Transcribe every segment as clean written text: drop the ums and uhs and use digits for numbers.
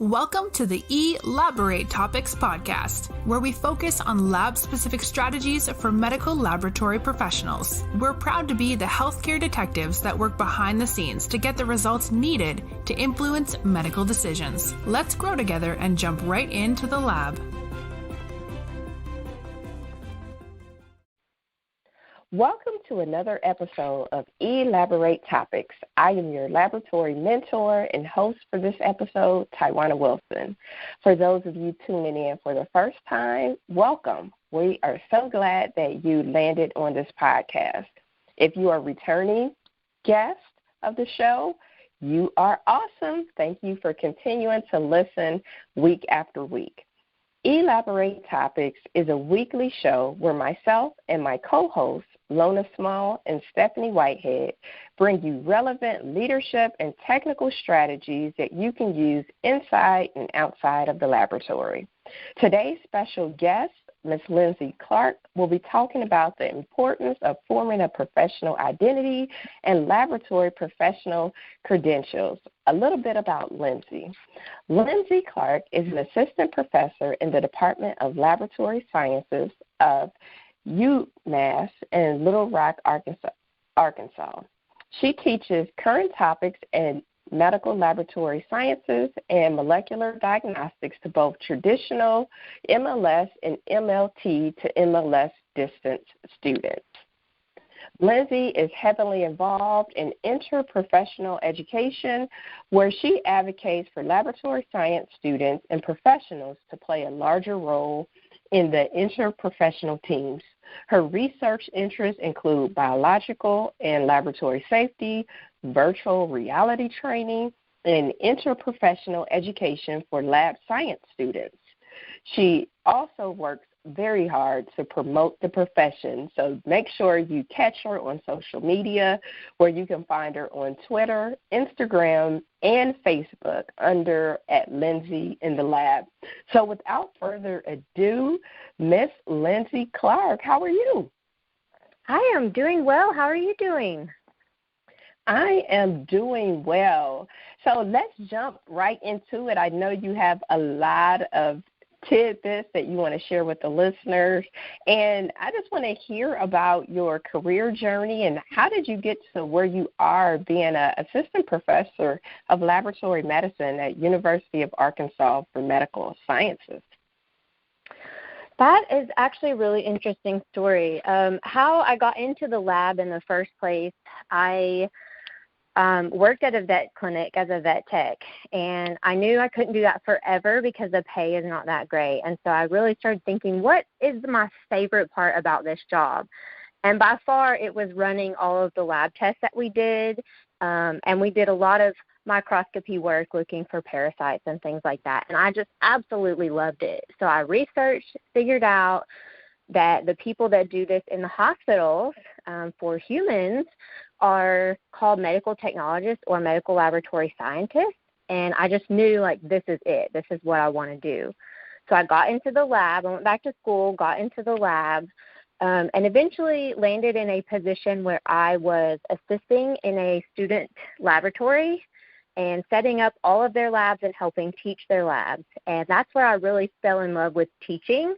Welcome to the eLABorate Topics podcast, where we focus on lab-specific strategies for medical laboratory professionals. We're proud to be the healthcare detectives that work behind the scenes to get the results needed to influence medical decisions. Let's grow together and jump right into the lab. Welcome to another episode of eLABorate Topics. I am your laboratory mentor and host for this episode, Tywauna Wilson. For those of you tuning in for the first time, welcome. We are so glad that you landed on this podcast. If you are a returning guest of the show, you are awesome. Thank you for continuing to listen week after week. eLABorate Topics is a weekly show where myself and my co-hosts, Lona Small and Stephanie Whitehead, bring you relevant leadership and technical strategies that you can use inside and outside of the laboratory. Today's special guest, Ms. Lindsey Clark, will be talking about the importance of forming a professional identity and laboratory professional credentials. A little bit about Lindsey. Lindsey Clark is an assistant professor in the Department of Laboratory Sciences of UMass in Little Rock, Arkansas. She teaches current topics in medical laboratory sciences and molecular diagnostics to both traditional MLS and MLT to MLS distance students. Lindsey is heavily involved in interprofessional education, where she advocates for laboratory science students and professionals to play a larger role in the interprofessional teams. Her research interests include biological and laboratory safety, virtual reality training, and interprofessional education for lab science students. She also works very hard to promote the profession, so make sure you catch her on social media, where you can find her on Twitter, Instagram, and Facebook under @Lindsey in the Lab. So without further ado, Miss Lindsey Clark, how are you? I am doing well. How are you doing? I am doing well. So let's jump right into it. I know you have a lot of tidbits that you want to share with the listeners, and I just want to hear about your career journey and how did you get to where you are being an assistant professor of laboratory medicine at University of Arkansas for Medical Sciences. That is actually a really interesting story. How I got into the lab in the first place, I worked at a vet clinic as a vet tech, and I knew I couldn't do that forever because the pay is not that great. And so I really started thinking, what is my favorite part about this job? And by far, it was running all of the lab tests that we did, and we did a lot of microscopy work looking for parasites and things like that. And I just absolutely loved it. So I researched, figured out that the people that do this in the hospitals for humans are called medical technologists or medical laboratory scientists, and I just knew, like, this is it. This is what I want to do. So I got into the lab. I went back to school, got into the lab, and eventually landed in a position where I was assisting in a student laboratory and setting up all of their labs and helping teach their labs. And that's where I really fell in love with teaching.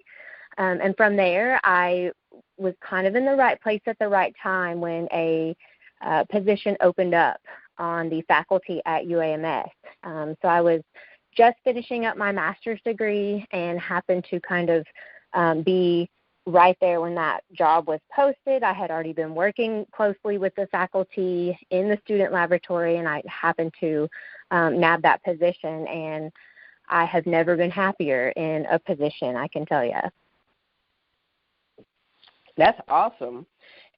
And from there, I was kind of in the right place at the right time when a position opened up on the faculty at UAMS. So I was just finishing up my master's degree and happened to kind of be right there when that job was posted. I had already been working closely with the faculty in the student laboratory, and I happened to nab that position, and I have never been happier in a position, I can tell you. That's awesome.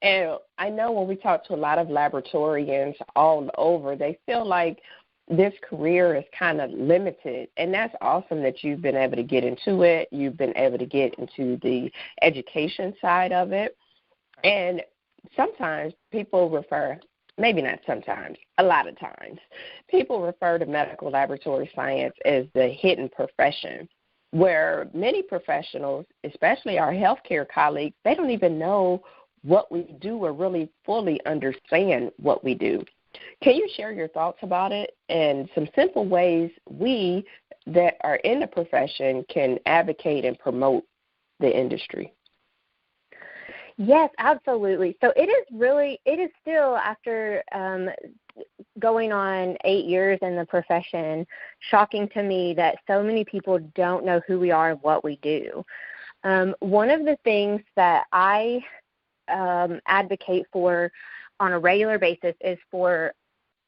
And I know when we talk to a lot of laboratorians all over, they feel like this career is kind of limited. And that's awesome that you've been able to get into it. You've been able to get into the education side of it. And sometimes people refer, maybe not sometimes, a lot of times, people refer to medical laboratory science as the hidden profession, where many professionals, especially our healthcare colleagues, they don't even know what we do or really fully understand what we do. Can you share your thoughts about it and some simple ways we that are in the profession can advocate and promote the industry? Yes, absolutely. So it is still, after going on 8 years in the profession, shocking to me that so many people don't know who we are and what we do. One of the things that I advocate for on a regular basis is for,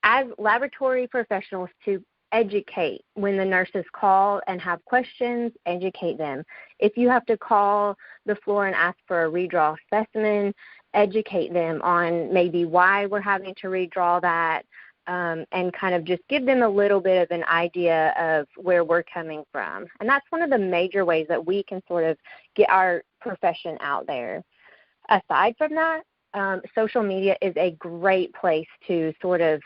as laboratory professionals, to educate. When the nurses call and have questions, educate them. If you have to call the floor and ask for a redraw specimen, educate them on maybe why we're having to redraw that, and kind of just give them a little bit of an idea of where we're coming from. And that's one of the major ways that we can sort of get our profession out there. Aside from that, social media is a great place to sort of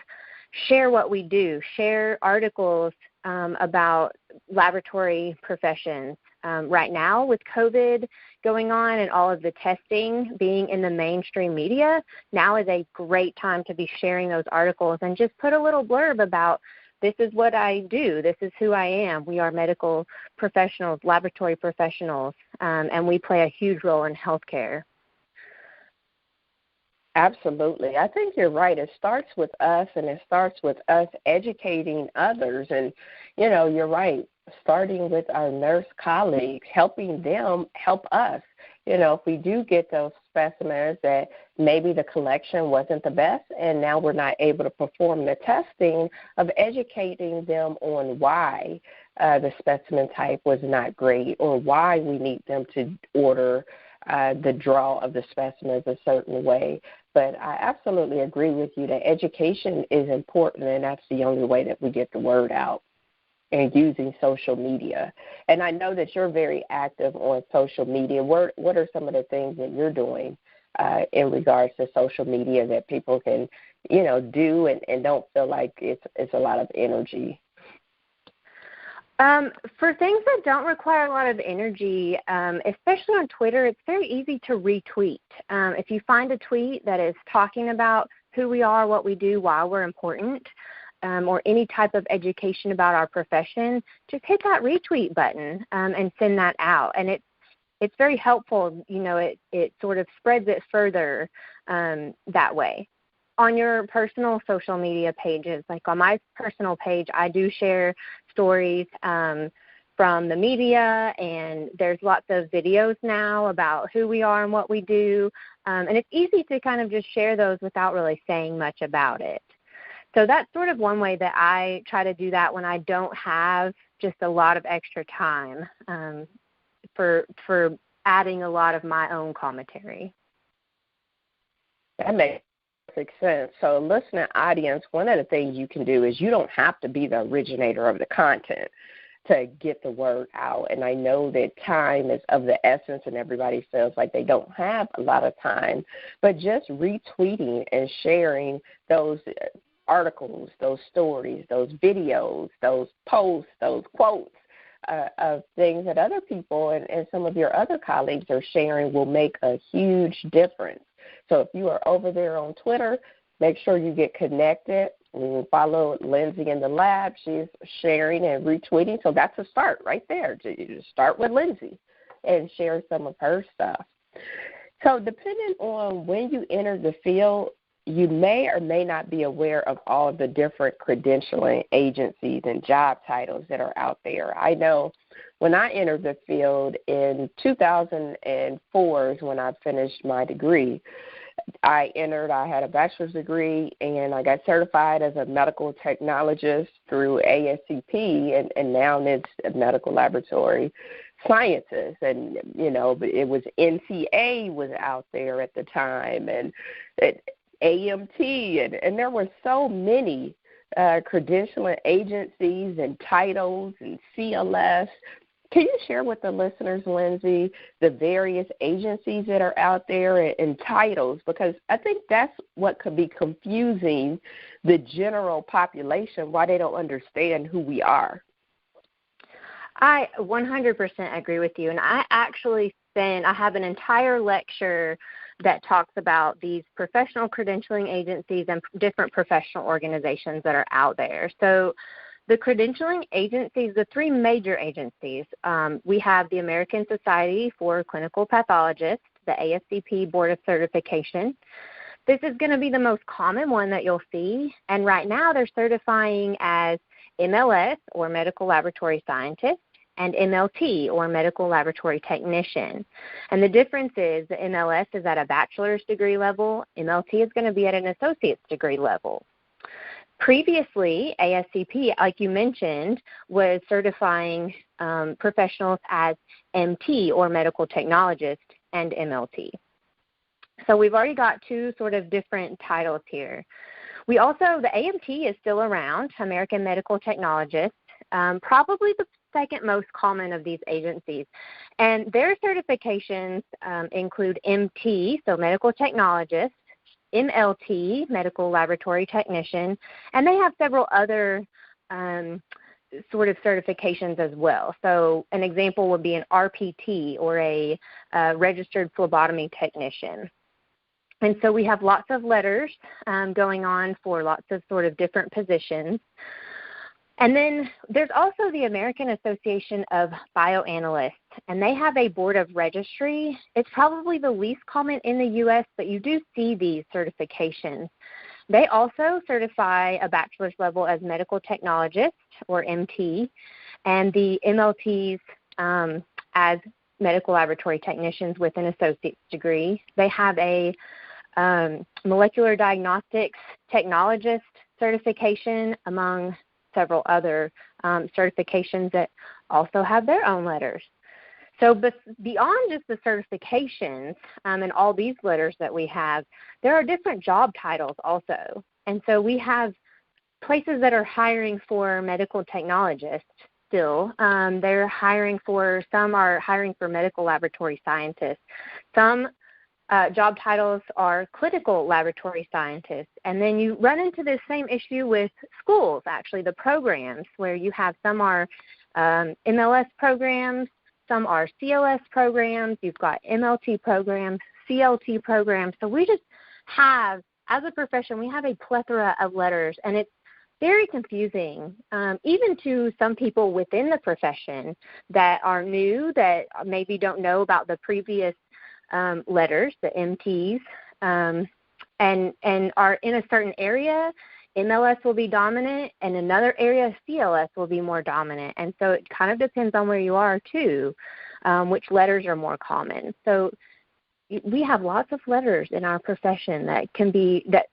share what we do, share articles about laboratory professions. Right now, with COVID going on and all of the testing being in the mainstream media, now is a great time to be sharing those articles and just put a little blurb about, this is what I do, this is who I am. We are medical professionals, laboratory professionals, and we play a huge role in healthcare. Absolutely. I think you're right. It starts with us, and it starts with us educating others. And, you know, you're right, starting with our nurse colleagues, helping them help us. You know, if we do get those specimens that maybe the collection wasn't the best and now we're not able to perform the testing, of educating them on why the specimen type was not great, or why we need them to order the draw of the specimens a certain way. But I absolutely agree with you that education is important, and that's the only way that we get the word out, and using social media. And I know that you're very active on social media. What are some of the things that you're doing in regards to social media that people can, you know, do and don't feel like it's a lot of energy? For things that don't require a lot of energy, especially on Twitter, it's very easy to retweet. If you find a tweet that is talking about who we are, what we do, why we're important, or any type of education about our profession, just hit that retweet button and send that out. And it's very helpful. You know, it sort of spreads it further that way. On your personal social media pages, like on my personal page, I do share stories from the media, and there's lots of videos now about who we are and what we do, and it's easy to kind of just share those without really saying much about it. So that's sort of one way that I try to do that when I don't have just a lot of extra time for adding a lot of my own commentary. That makes perfect sense. So, listening audience, one of the things you can do is you don't have to be the originator of the content to get the word out. And I know that time is of the essence, and everybody feels like they don't have a lot of time. But just retweeting and sharing those articles, those stories, those videos, those posts, those quotes of things that other people and some of your other colleagues are sharing will make a huge difference. So if you are over there on Twitter, make sure you get connected. You follow Lindsey in the lab. She's sharing and retweeting. So that's a start right there. You just start with Lindsey and share some of her stuff. So depending on when you enter the field, you may or may not be aware of all of the different credentialing agencies and job titles that are out there. I know when I entered the field in 2004 is when I finished my degree. I had a bachelor's degree, and I got certified as a medical technologist through ASCP, and now it's medical laboratory sciences. And, you know, it was NCA was out there at the time, and AMT, and there were so many credentialing agencies and titles and CLS. Can you share with the listeners, Lindsey, the various agencies that are out there and titles? Because I think that's what could be confusing the general population, why they don't understand who we are. I 100% agree with you. And I actually I have an entire lecture that talks about these professional credentialing agencies and different professional organizations that are out there. So The credentialing agencies, the three major agencies, we have the American Society for Clinical Pathologists, the ASCP Board of Certification. This is going to be the most common one that you'll see, and right now they're certifying as MLS, or Medical Laboratory Scientist, and MLT, or Medical Laboratory Technician. And the difference is the MLS is at a bachelor's degree level, MLT is going to be at an associate's degree level. Previously, ASCP, like you mentioned, was certifying professionals as MT, or Medical Technologist, and MLT. So we've already got two sort of different titles here. We also, the AMT is still around, American Medical Technologist, probably the second most common of these agencies. And their certifications include MT, so Medical Technologist, MLT, Medical Laboratory Technician, and they have several other sort of certifications as well. So an example would be an RPT, or a Registered Phlebotomy Technician. And so we have lots of letters going on for lots of sort of different positions. And then there's also the American Association of Bioanalysts, and they have a board of registry. It's probably the least common in the U.S., but you do see these certifications. They also certify a bachelor's level as medical technologist, or MT, and the MLTs as medical laboratory technicians with an associate's degree. They have a molecular diagnostics technologist certification, among several other certifications that also have their own letters. So beyond just the certifications and all these letters that we have, there are different job titles also. And so we have places that are hiring for medical technologists still. They're hiring for, some are hiring for medical laboratory scientists. Some job titles are clinical laboratory scientists. And then you run into this same issue with schools, actually, the programs, where you have some are MLS programs, some are CLS programs, you've got MLT programs, CLT programs. So we just have, as a profession, we have a plethora of letters, and it's very confusing, even to some people within the profession that are new, that maybe don't know about the previous letters, the MTs, and are in a certain area. MLS will be dominant, and another area, CLS, will be more dominant. And so it kind of depends on where you are, too, which letters are more common. So we have lots of letters in our profession that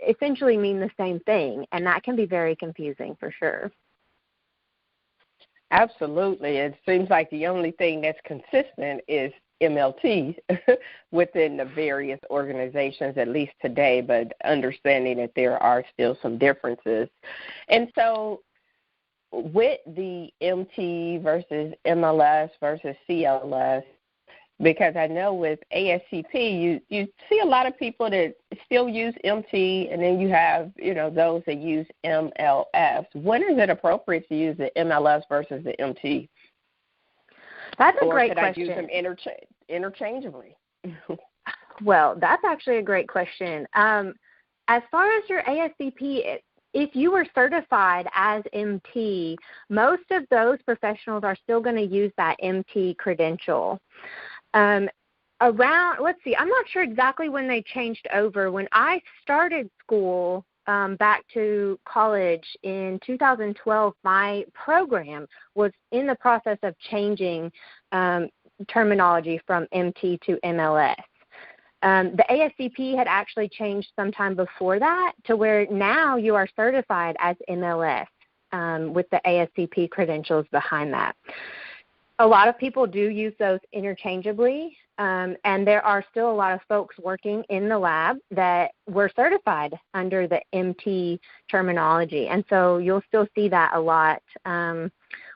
essentially mean the same thing, and that can be very confusing for sure. Absolutely. It seems like the only thing that's consistent is MLT within the various organizations, at least today, but understanding that there are still some differences. And so with the MT versus MLS versus CLS, because I know with ASCP, you see a lot of people that still use MT, and then you have, those that use MLS. When is it appropriate to use the MLS versus the MT? That's a great question. Or should I use them interchangeably? Well, that's actually a great question. As far as your ASCP, if you were certified as MT, most of those professionals are still going to use that MT credential. I'm not sure exactly when they changed over. When I started school back to college in 2012, my program was in the process of changing terminology from MT to MLS. The ASCP had actually changed sometime before that to where now you are certified as MLS with the ASCP credentials behind that. A lot of people do use those interchangeably, and there are still a lot of folks working in the lab that were certified under the MT terminology, and so you'll still see that a lot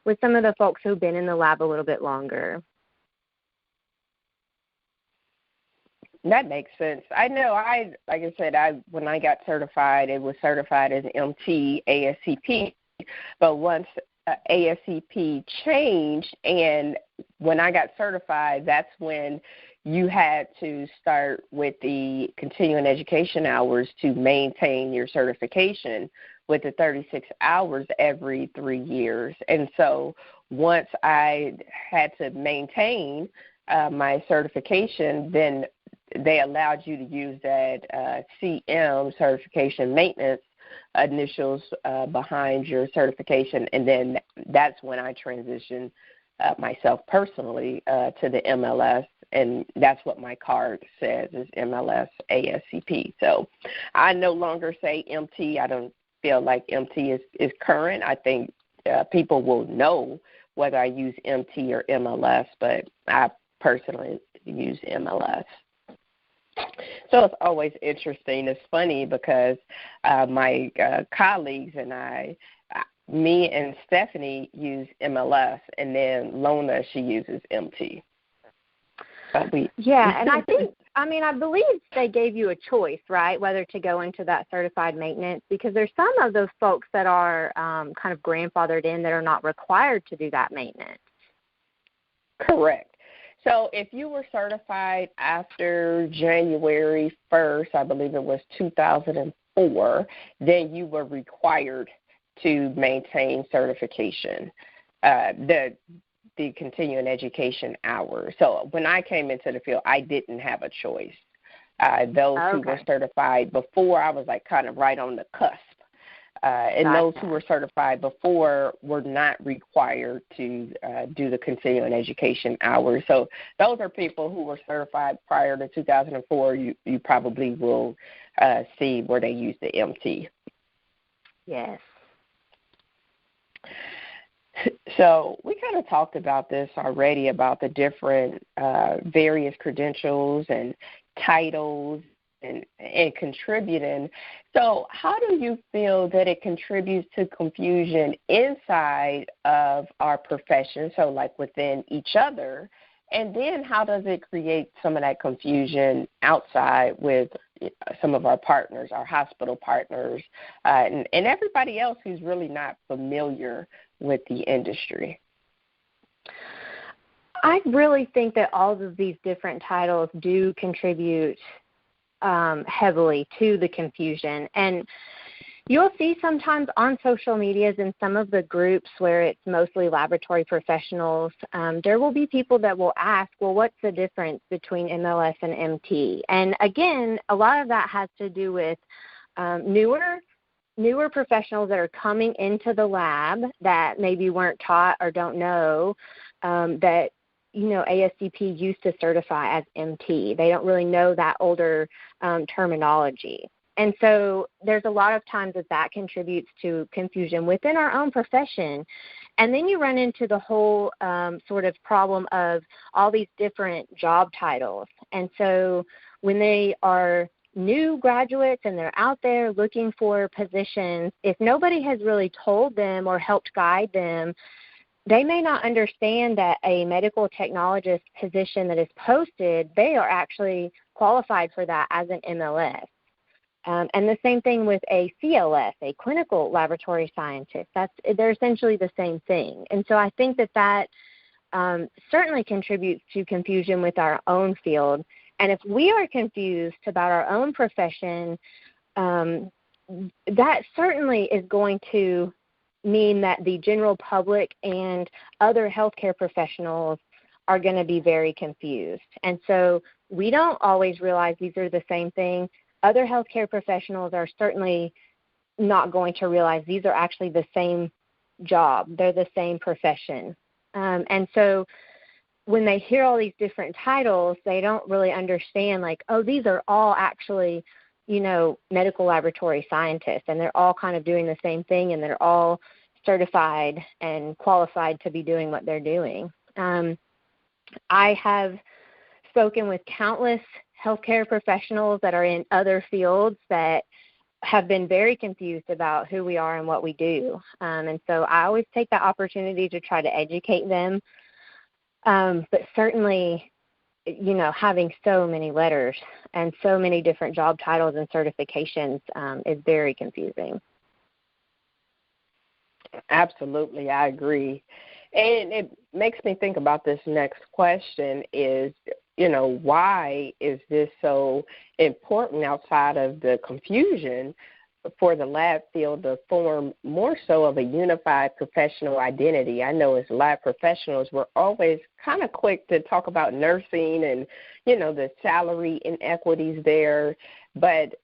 with some of the folks who've been in the lab a little bit longer. That makes sense. I know when I got certified, it was certified as MT ASCP, but once ASCP changed, and when I got certified, that's when you had to start with the continuing education hours to maintain your certification, with the 36 hours every 3 years. And so once I had to maintain my certification, then they allowed you to use that CM, certification maintenance, initials behind your certification, and then that's when I transitioned myself personally to the MLS, and that's what my card says is MLS ASCP. So I no longer say MT. I don't feel like MT is current. I think people will know whether I use MT or MLS, but I personally use MLS. So it's always interesting. It's funny because my colleagues and me and Stephanie use MLS, and then Lona, she uses MT. And I believe they gave you a choice, right, whether to go into that certified maintenance, because there's some of those folks that are kind of grandfathered in that are not required to do that maintenance. Correct. So if you were certified after January 1st, I believe it was 2004, then you were required to maintain certification, the continuing education hours. So when I came into the field, I didn't have a choice. Those who were certified before, I was like kind of right on the cusp. And those who were certified before were not required to do the continuing education hours. So those are people who were certified prior to 2004. You probably will see where they use the MT. Yes. So we kind of talked about this already, about the different various credentials and titles and contributing. So how do you feel that it contributes to confusion inside of our profession, so like within each other, and then how does it create some of that confusion outside with some of our partners, our hospital partners, and everybody else who's really not familiar with the industry? I really think that all of these different titles do contribute heavily to the confusion. And you'll see sometimes on social medias in some of the groups where it's mostly laboratory professionals, there will be people that will ask, well, what's the difference between MLS and MT? And again, a lot of that has to do with newer professionals that are coming into the lab that maybe weren't taught or don't know that ASCP used to certify as MT. They don't really know that older terminology. And so there's a lot of times that contributes to confusion within our own profession. And then you run into the whole sort of problem of all these different job titles. And so when they are new graduates and they're out there looking for positions, if nobody has really told them or helped guide them, they may not understand that a medical technologist position that is posted, they are actually qualified for that as an MLS. And the same thing with a CLS, a clinical laboratory scientist. They're essentially the same thing. And so I think that certainly contributes to confusion with our own field. And if we are confused about our own profession, that certainly is going to mean that the general public and other healthcare professionals are going to be very confused. And so we don't always realize these are the same thing. Other healthcare professionals are certainly not going to realize these are actually the same job. They're the same profession. And so when they hear all these different titles, they don't really understand, like, oh, these are all actually, medical laboratory scientists, and they're all kind of doing the same thing, and they're all certified and qualified to be doing what they're doing. I have spoken with countless healthcare professionals that are in other fields that have been very confused about who we are and what we do. And so I always take that opportunity to try to educate them. But certainly, having so many letters and so many different job titles and certifications is very confusing. Absolutely, I agree. And it makes me think about this next question is, why is this so important outside of the confusion? for the lab field to form more so of a unified professional identity. I know as lab professionals, we're always kind of quick to talk about nursing and, the salary inequities there. But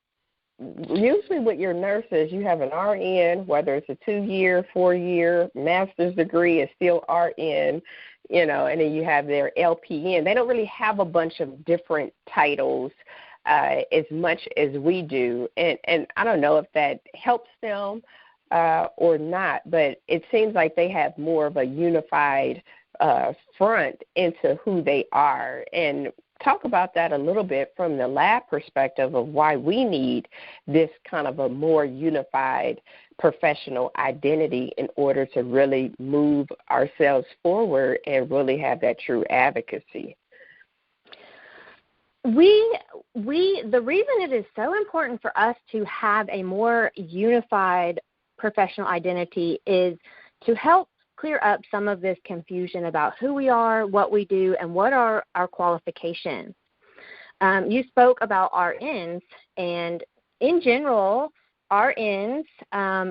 usually with your nurses, you have an RN, whether it's a 2-year, 4-year master's degree, it's still RN, and then you have their LPN. They don't really have a bunch of different titles as much as we do. And I don't know if that helps them or not, but it seems like they have more of a unified front into who they are. And talk about that a little bit from the lab perspective of why we need this kind of a more unified professional identity in order to really move ourselves forward and really have that true advocacy. The reason it is so important for us to have a more unified professional identity is to help clear up some of this confusion about who we are, what we do, and what are our qualifications. You spoke about RNs, and in general, RNs,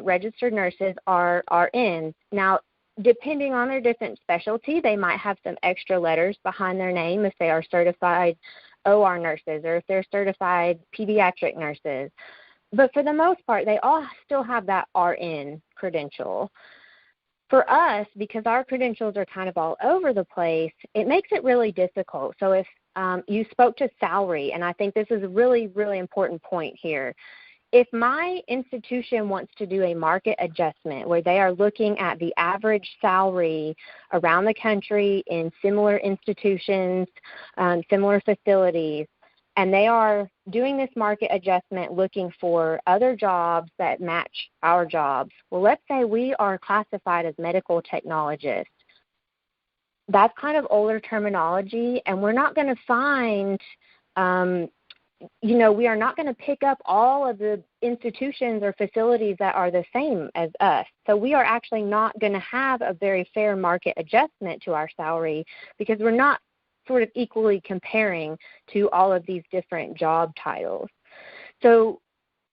registered nurses, are RNs. Now, depending on their different specialty, they might have some extra letters behind their name if they are certified OR nurses or if they're certified pediatric nurses. But for the most part, they all still have that RN credential. For us, because our credentials are kind of all over the place, it makes it really difficult. So if you spoke to salary, and I think this is a really, really important point here. If my institution wants to do a market adjustment where they are looking at the average salary around the country in similar institutions, similar facilities, and they are doing this market adjustment looking for other jobs that match our jobs, well, let's say we are classified as medical technologists. That's kind of older terminology, and we're not going to find we are not going to pick up all of the institutions or facilities that are the same as us. So we are actually not going to have a very fair market adjustment to our salary because we're not sort of equally comparing to all of these different job titles. So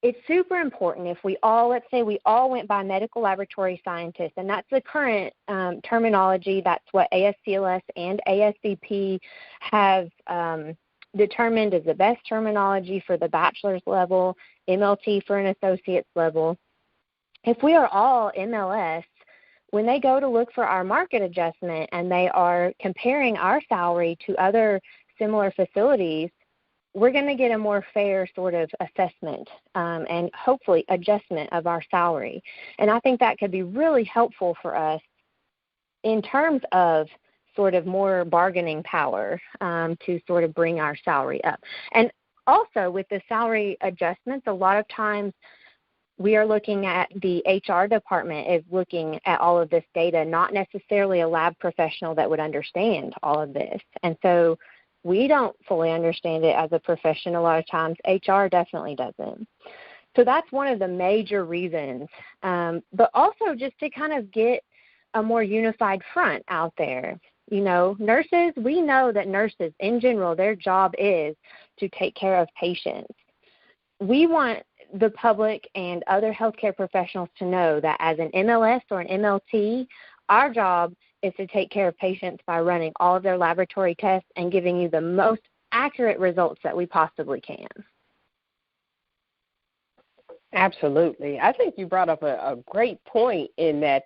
it's super important if let's say we all went by medical laboratory scientist, and that's the current terminology. That's what ASCLS and ASCP have determined as the best terminology for the bachelor's level, MLT for an associate's level. If we are all MLS, when they go to look for our market adjustment and they are comparing our salary to other similar facilities, we're going to get a more fair sort of assessment and hopefully adjustment of our salary. And I think that could be really helpful for us in terms of sort of more bargaining power to sort of bring our salary up. And also with the salary adjustments, a lot of times we are looking at the HR department is looking at all of this data, not necessarily a lab professional that would understand all of this. And so we don't fully understand it as a profession a lot of times. HR definitely doesn't. So that's one of the major reasons. But also just to kind of get a more unified front out there. Nurses, we know that nurses in general, their job is to take care of patients. We want the public and other healthcare professionals to know that as an MLS or an MLT, our job is to take care of patients by running all of their laboratory tests and giving you the most accurate results that we possibly can. Absolutely. I think you brought up a great point in that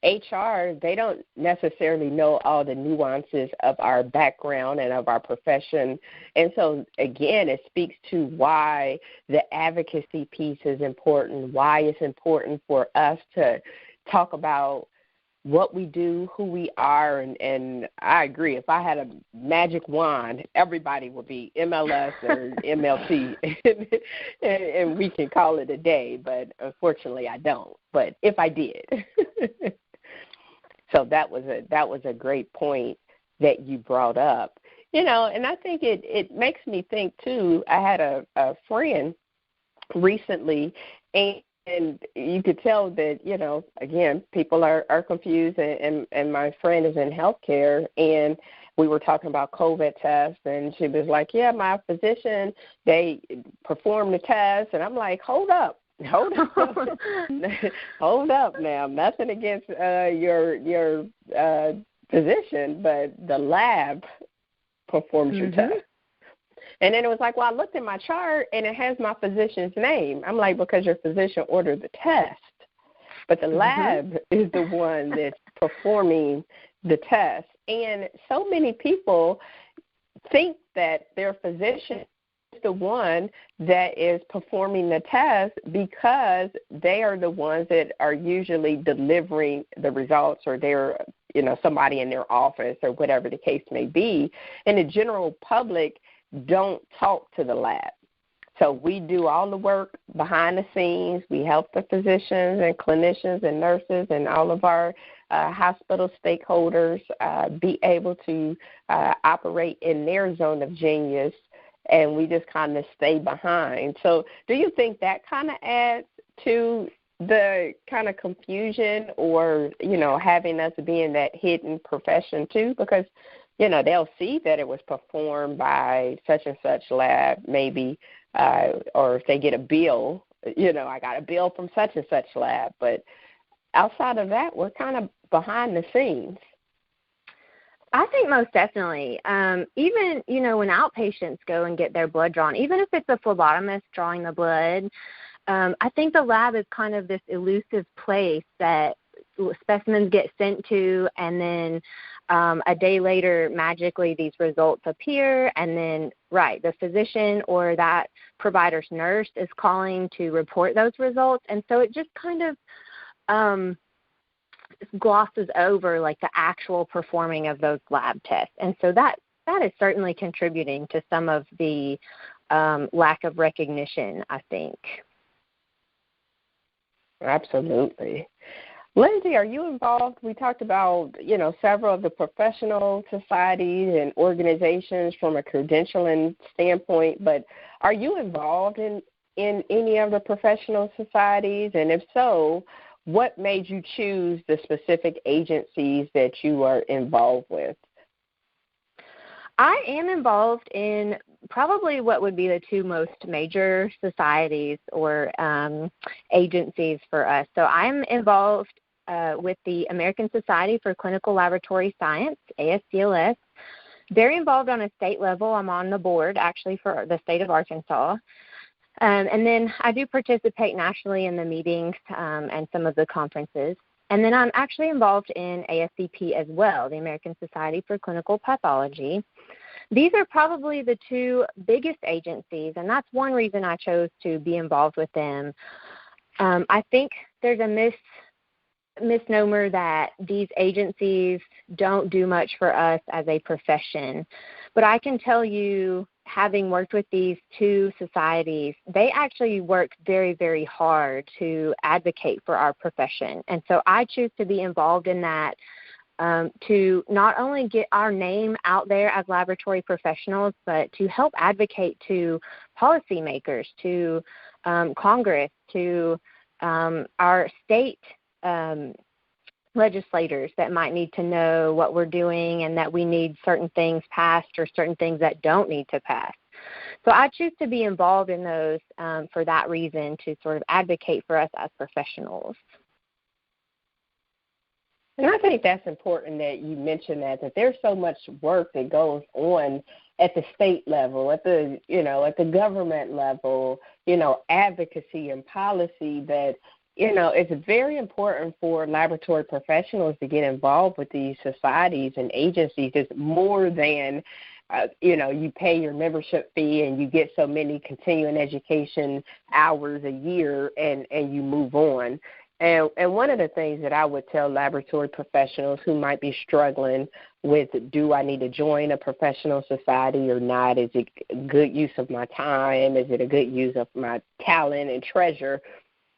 HR, they don't necessarily know all the nuances of our background and of our profession. And so, again, it speaks to why the advocacy piece is important, why it's important for us to talk about what we do, who we are, and I agree. If I had a magic wand, everybody would be MLS or MLT, and we can call it a day, but unfortunately I don't. But if I did. So that was a great point that you brought up. And I think it makes me think, too, I had a friend recently, and you could tell that, again, people are confused, and my friend is in healthcare, and we were talking about COVID tests, and she was like, yeah, my physician, they performed the test, and I'm like, hold up. Hold up. Hold up now. Nothing against your physician, but the lab performs your test. And then it was like, well, I looked at my chart, and it has my physician's name. I'm like, because your physician ordered the test. But the lab is the one that's performing the test. And so many people think that their physician is the one that is performing the test because they are the ones that are usually delivering the results, or they're, somebody in their office or whatever the case may be. And the general public don't talk to the lab. So we do all the work behind the scenes. We help the physicians and clinicians and nurses and all of our hospital stakeholders be able to operate in their zone of genius, and we just kind of stay behind. So do you think that kind of adds to the kind of confusion, or, having us being that hidden profession too? Because, they'll see that it was performed by such and such lab maybe, or if they get a bill, I got a bill from such and such lab. But outside of that, we're kind of behind the scenes. I think most definitely. Even, when outpatients go and get their blood drawn, even if it's a phlebotomist drawing the blood, I think the lab is kind of this elusive place that specimens get sent to, and then a day later, magically, these results appear, and then, the physician or that provider's nurse is calling to report those results. And so it just kind of glosses over, the actual performing of those lab tests. And so that is certainly contributing to some of the lack of recognition, I think. Absolutely. Lindsey, are you involved? We talked about, several of the professional societies and organizations from a credentialing standpoint, but are you involved in any of the professional societies? And if so, what made you choose the specific agencies that you are involved with? I am involved in probably what would be the two most major societies or agencies for us. So I'm involved with the American Society for Clinical Laboratory Science, ASCLS. They're involved on a state level. I'm on the board, actually, for the state of Arkansas. And then I do participate nationally in the meetings and some of the conferences. And then I'm actually involved in ASCP as well, the American Society for Clinical Pathology. These are probably the two biggest agencies, and that's one reason I chose to be involved with them. I think there's a misnomer that these agencies don't do much for us as a profession. But I can tell you, having worked with these two societies, they actually work very, very hard to advocate for our profession. And so I choose to be involved in that to not only get our name out there as laboratory professionals, but to help advocate to policymakers, to Congress, to our state legislators that might need to know what we're doing and that we need certain things passed or certain things that don't need to pass. So I choose to be involved in those for that reason, to sort of advocate for us as professionals. And I think that's important that you mention that there's so much work that goes on at the state level, at the government level, advocacy and policy that, it's very important for laboratory professionals to get involved with these societies and agencies. It's more than, you pay your membership fee and you get so many continuing education hours a year and you move on. And one of the things that I would tell laboratory professionals who might be struggling with, do I need to join a professional society or not? Is it a good use of my time? Is it a good use of my talent and treasure?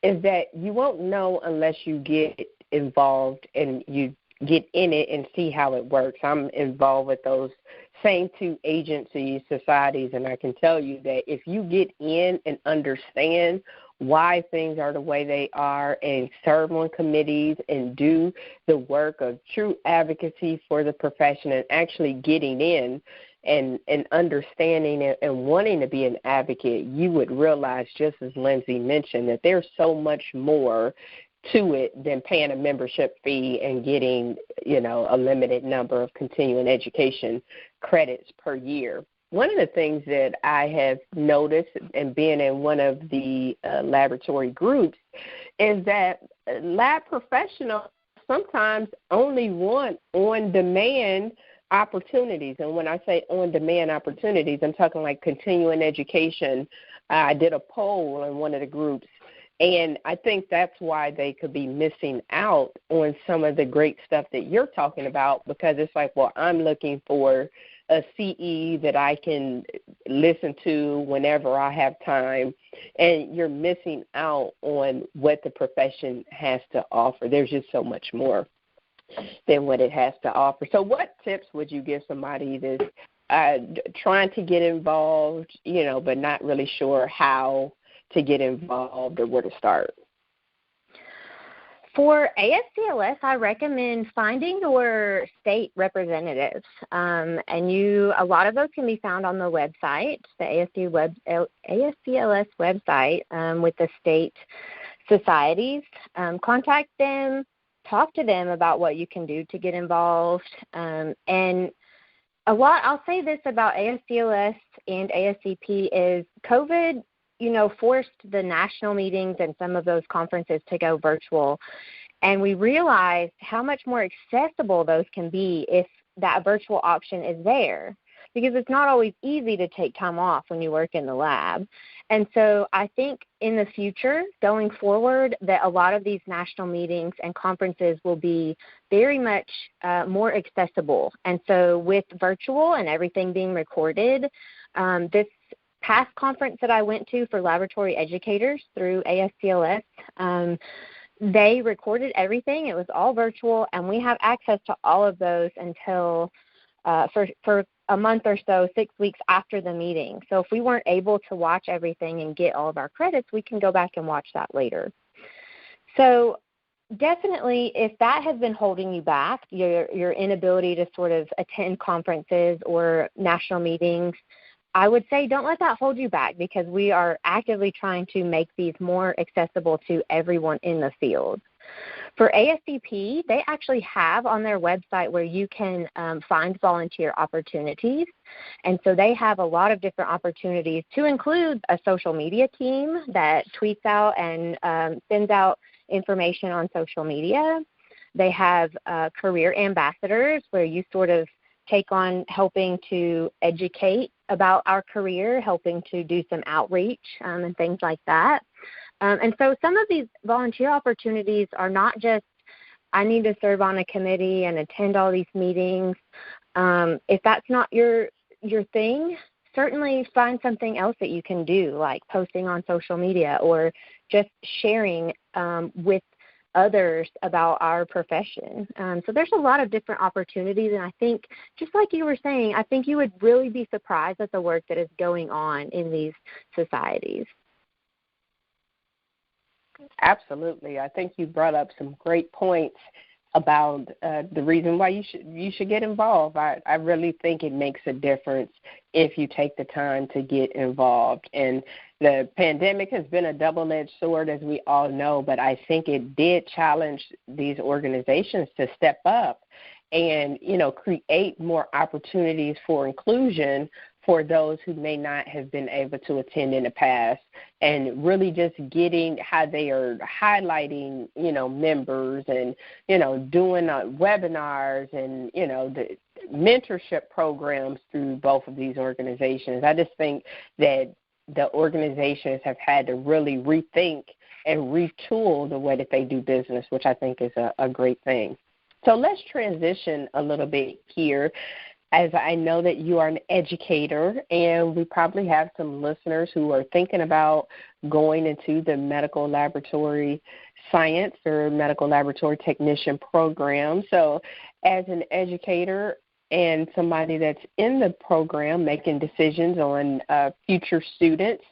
Is that you won't know unless you get involved and you get in it and see how it works. I'm involved with those same two agencies, societies, and I can tell you that if you get in and understand why things are the way they are and serve on committees and do the work of true advocacy for the profession and actually getting in, and understanding and wanting to be an advocate, you would realize, just as Lindsey mentioned, that there's so much more to it than paying a membership fee and getting, a limited number of continuing education credits per year. One of the things that I have noticed, and being in one of the laboratory groups, is that lab professionals sometimes only want on-demand opportunities. And when I say on-demand opportunities, I'm talking like continuing education. I did a poll in one of the groups, and I think that's why they could be missing out on some of the great stuff that you're talking about, because it's like, well, I'm looking for a CE that I can listen to whenever I have time, and you're missing out on what the profession has to offer. There's just so much more than what it has to offer. So what tips would you give somebody that's trying to get involved, but not really sure how to get involved or where to start? For ASCLS, I recommend finding your state representatives, and a lot of those can be found on the website, the ASCLS website, with the state societies. Contact them, talk to them about what you can do to get involved, and I'll say this about ASCLS and ASCP is COVID forced the national meetings and some of those conferences to go virtual. And we realized how much more accessible those can be if that virtual option is there, because it's not always easy to take time off when you work in the lab. And so I think in the future, going forward, that a lot of these national meetings and conferences will be very much more accessible. And so with virtual and everything being recorded, this past conference that I went to for laboratory educators through ASCLS, they recorded everything. It was all virtual, and we have access to all of those until for a month or so, 6 weeks after the meeting. So if we weren't able to watch everything and get all of our credits, we can go back and watch that later. So definitely, if that has been holding you back, your inability to sort of attend conferences or national meetings, I would say don't let that hold you back, because we are actively trying to make these more accessible to everyone in the field. For ASCP, they actually have on their website where you can find volunteer opportunities. And so they have a lot of different opportunities, to include a social media team that tweets out and sends out information on social media. They have career ambassadors, where you sort of take on helping to educate about our career, helping to do some outreach and things like that. And so some of these volunteer opportunities are not just, I need to serve on a committee and attend all these meetings. If that's not your thing, certainly find something else that you can do, like posting on social media or just sharing with others about our profession. So there's a lot of different opportunities, and I think, just like you were saying, I think you would really be surprised at the work that is going on in these societies. Absolutely. I think you brought up some great points about the reason why you should get involved. I really think it makes a difference if you take the time to get involved. And the pandemic has been a double-edged sword, as we all know, but I think it did challenge these organizations to step up and, create more opportunities for inclusion for those who may not have been able to attend in the past, and really just getting how they are highlighting, members and, doing webinars and, the mentorship programs through both of these organizations. I just think that the organizations have had to really rethink and retool the way that they do business, which I think is a great thing. So let's transition a little bit here, as I know that you are an educator, and we probably have some listeners who are thinking about going into the medical laboratory science or medical laboratory technician program. So as an educator and somebody that's in the program making decisions on future students,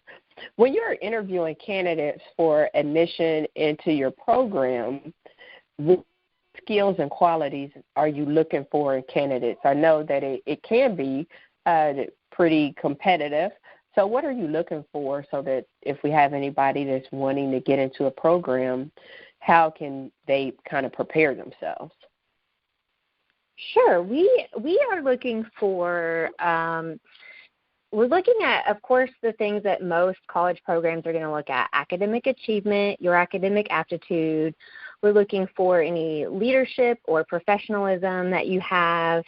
when you're interviewing candidates for admission into your program, what skills and qualities are you looking for in candidates? I know that it can be pretty competitive. So what are you looking for so that if we have anybody that's wanting to get into a program, how can they kind of prepare themselves? Sure. We are looking for we're looking at, of course, the things that most college programs are going to look at: academic achievement, your academic aptitude. We're looking for any leadership or professionalism that you have,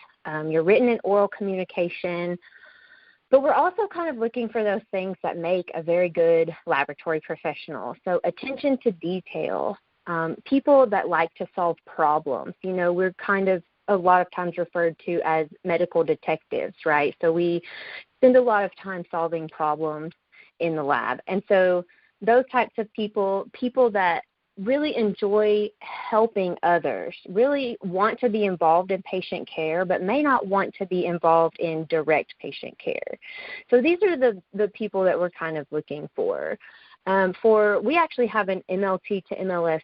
your written and oral communication. But we're also kind of looking for those things that make a very good laboratory professional. So attention to detail, people that like to solve problems. You know, we're kind of a lot of times referred to as medical detectives, right? So we spend a lot of time solving problems in the lab. And so those types of people that really enjoy helping others, really want to be involved in patient care, but may not want to be involved in direct patient care. So these are the people that we're kind of looking for. We actually have an MLT to MLS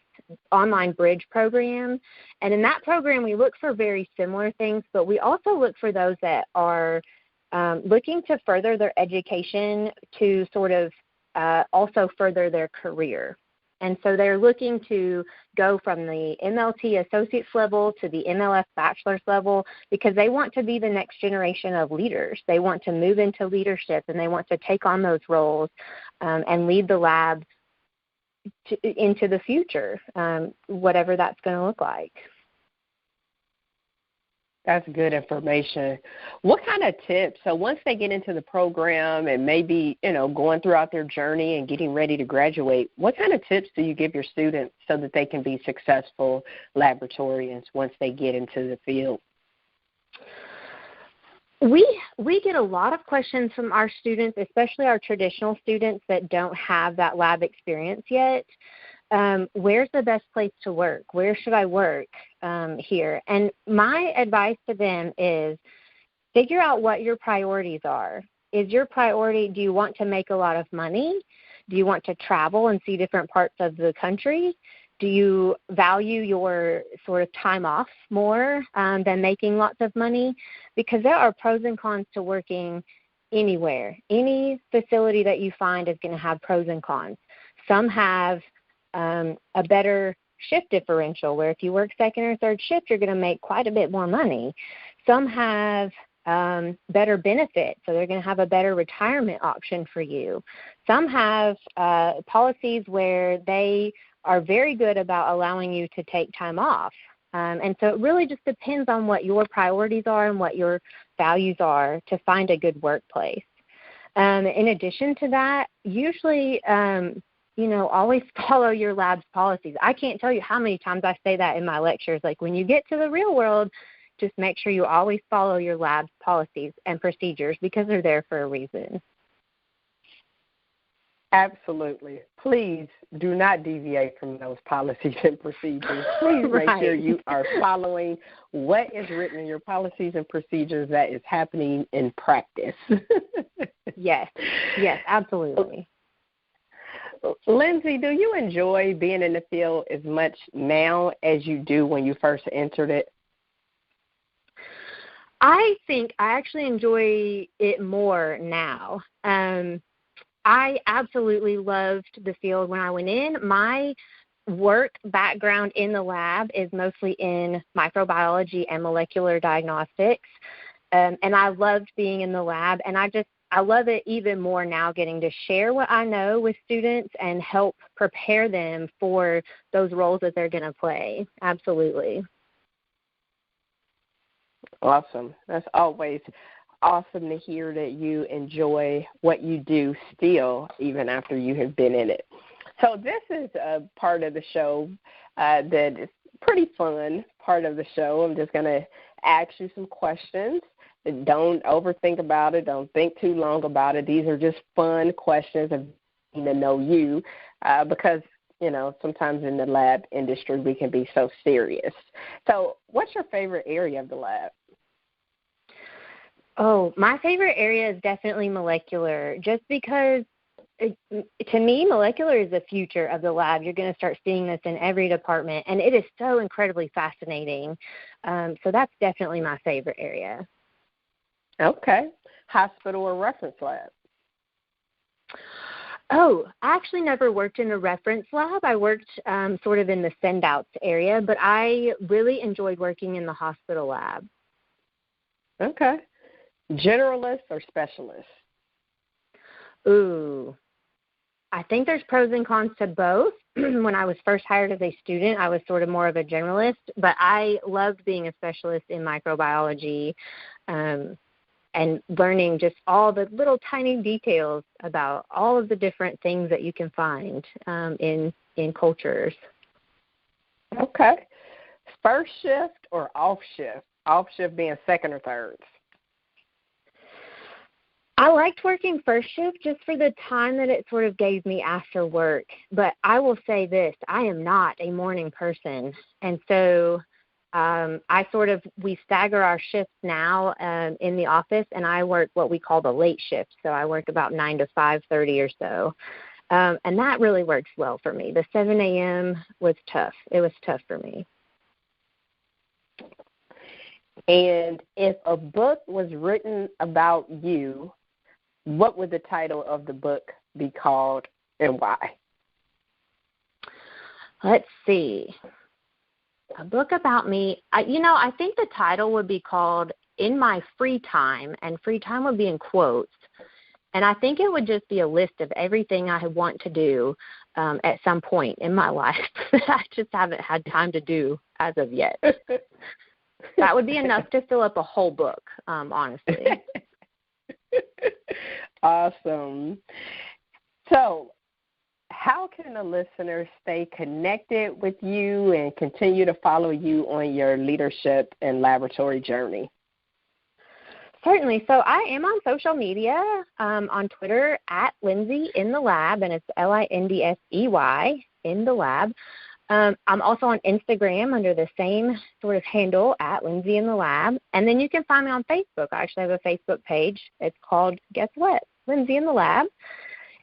online bridge program, and in that program we look for very similar things, but we also look for those that are looking to further their education to sort of also further their career. And so they're looking to go from the MLT associates level to the MLS bachelor's level because they want to be the next generation of leaders. They want to move into leadership, and they want to take on those roles and lead the lab into the future, whatever that's going to look like. That's good information. What kind of tips? So once they get into the program and maybe, going throughout their journey and getting ready to graduate, what kind of tips do you give your students so that they can be successful laboratorians once they get into the field? We get a lot of questions from our students, especially our traditional students that don't have that lab experience yet. Where's the best place to work? Where should I work here? And my advice to them is figure out what your priorities are. Is your priority, do you want to make a lot of money? Do you want to travel and see different parts of the country? Do you value your sort of time off more than making lots of money? Because there are pros and cons to working anywhere. Any facility that you find is going to have pros and cons. Some have a better shift differential where if you work second or third shift, you're going to make quite a bit more money. Some have better benefits, so they're going to have a better retirement option for you. Some have policies where they are very good about allowing you to take time off. And so it really just depends on what your priorities are and what your values are to find a good workplace. In addition to that, usually always follow your lab's policies. I can't tell you how many times I say that in my lectures. Like when you get to the real world, just make sure you always follow your lab's policies and procedures because they're there for a reason. Absolutely. Please do not deviate from those policies and procedures. Please make sure you are following what is written in your policies and procedures that is happening in practice. Yes, absolutely. Lindsey, do you enjoy being in the field as much now as you do when you first entered it? I think I actually enjoy it more now. I absolutely loved the field when I went in. My work background in the lab is mostly in microbiology and molecular diagnostics, and I loved being in the lab, and I love it even more now getting to share what I know with students and help prepare them for those roles that they're going to play. Absolutely. Awesome. That's always awesome to hear that you enjoy what you do still, even after you have been in it. So this is a part of the show that is pretty fun part of the show. I'm just going to ask you some questions. Don't overthink about it. Don't think too long about it. These are just fun questions of getting to know you because, sometimes in the lab industry we can be so serious. So what's your favorite area of the lab? Oh, my favorite area is definitely molecular, just because to me, molecular is the future of the lab. You're going to start seeing this in every department, and it is so incredibly fascinating. So that's definitely my favorite area. Okay. hospital or reference lab? Oh, I actually never worked in a reference lab. I worked sort of in the send-outs area, but I really enjoyed working in the hospital lab. Okay. Generalist or specialist? Ooh, I think there's pros and cons to both. When I was first hired as a student, I was sort of more of a generalist, but I loved being a specialist in microbiology and learning just all the little tiny details about all of the different things that you can find in cultures. Okay. First shift or off shift? Off shift being second or third? I liked working first shift just for the time that it sort of gave me after work. But I will say this, I am not a morning person. And so we stagger our shifts now in the office, and I work what we call the late shift. So I work about 9 to 5:30 or so. And that really works well for me. The 7 a.m. was tough. It was tough for me. And if a book was written about you, what would the title of the book be called and why? Let's see. A book about me. I think the title would be called In My Free Time, and free time would be in quotes. And I think it would just be a list of everything I want to do at some point in my life that I just haven't had time to do as of yet. That would be enough to fill up a whole book, honestly. Awesome. So, how can the listeners stay connected with you and continue to follow you on your leadership and laboratory journey? Certainly. So I am on social media, on Twitter at Lindsey in the Lab, and it's Lindsey in the Lab. I'm also on Instagram under the same sort of handle at Lindsey in the Lab. And then you can find me on Facebook. I actually have a Facebook page. It's called, guess what, Lindsey in the Lab.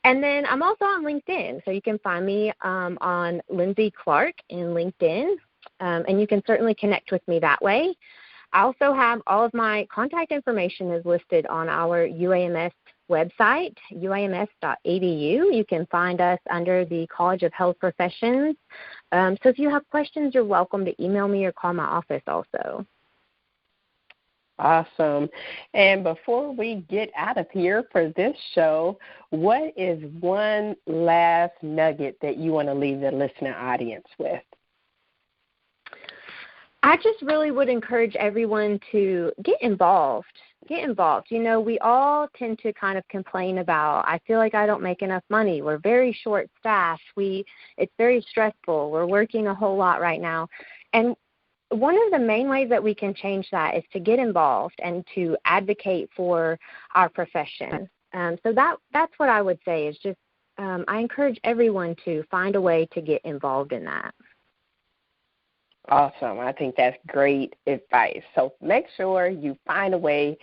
And then I'm also on LinkedIn. So you can find me on Lindsey Clark in LinkedIn. And you can certainly connect with me that way. I also have all of my contact information is listed on our UAMS website, uams.edu. You can find us under the College of Health Professions. So if you have questions, you're welcome to email me or call my office also. Awesome. And before we get out of here for this show, what is one last nugget that you want to leave the listening audience with? I just really would encourage everyone to get involved. Get involved. You know, we all tend to kind of complain about, I feel like I don't make enough money. We're very short-staffed. It's very stressful. We're working a whole lot right now. And one of the main ways that we can change that is to get involved and to advocate for our profession. So that's what I would say is just I encourage everyone to find a way to get involved in that. Awesome. I think that's great advice. So make sure you find a way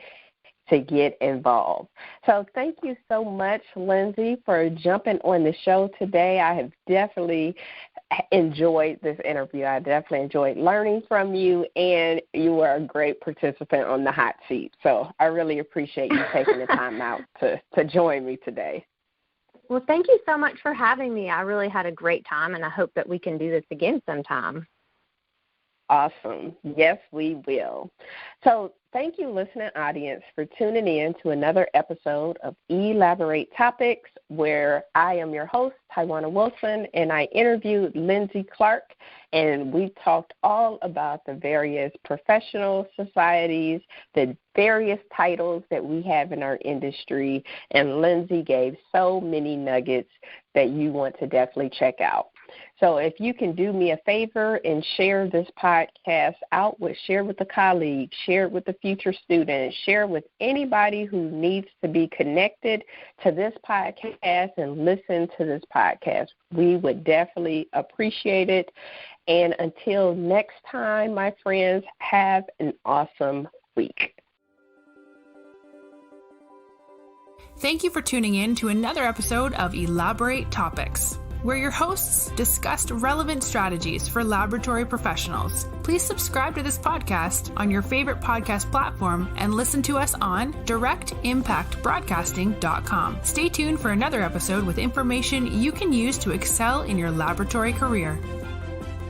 to get involved. So thank you so much, Lindsey, for jumping on the show today. I have definitely enjoyed this interview. I definitely enjoyed learning from you, and you were a great participant on the hot seat. So I really appreciate you taking the time out to join me today. Well, thank you so much for having me. I really had a great time, and I hope that we can do this again sometime. Awesome. Yes, we will. So thank you, listening audience, for tuning in to another episode of eLABorate Topics, where I am your host, Tywauna Wilson, and I interviewed Lindsey Clark, and we talked all about the various professional societies, the various titles that we have in our industry, and Lindsey gave so many nuggets that you want to definitely check out. So if you can do me a favor and share this podcast out, share with a colleague, share it with a future student, share it with anybody who needs to be connected to this podcast and listen to this podcast. We would definitely appreciate it. And until next time, my friends, have an awesome week. Thank you for tuning in to another episode of eLABorate Topics. where your hosts discussed relevant strategies for laboratory professionals. Please subscribe to this podcast on your favorite podcast platform and listen to us on directimpactbroadcasting.com. Stay tuned for another episode with information you can use to excel in your laboratory career.